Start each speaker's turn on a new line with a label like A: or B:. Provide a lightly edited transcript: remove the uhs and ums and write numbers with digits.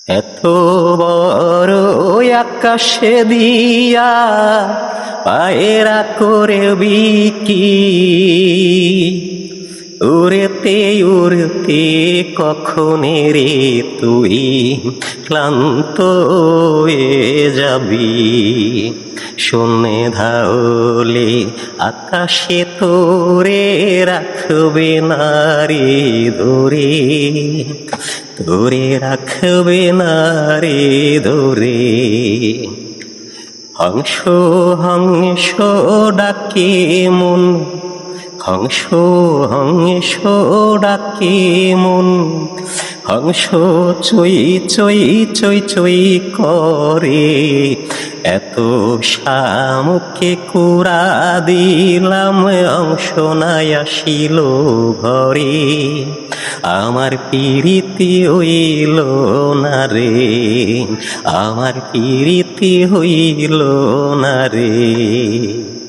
A: এত বড় আকাশে দিয়া পায়রা করবি কি? উড়তে উড়তে কখনে রে তুই ক্লান্ত হয়ে যাবি। শূন্যে ধাওলে আকাশে তোরে রাখবে না রে ধরে, তোরে রাখবে না রে ধরে। হংস হংস ডাকে মন, হংস হংস ডাকে মন, হংস চই চই চই চই করে। এত শামুকে কুড়া দিলাম, অংশ নাই আসিল ঘরে। আমার পিরিতি হইল না রে, আমার পিরিতি হইল না রে।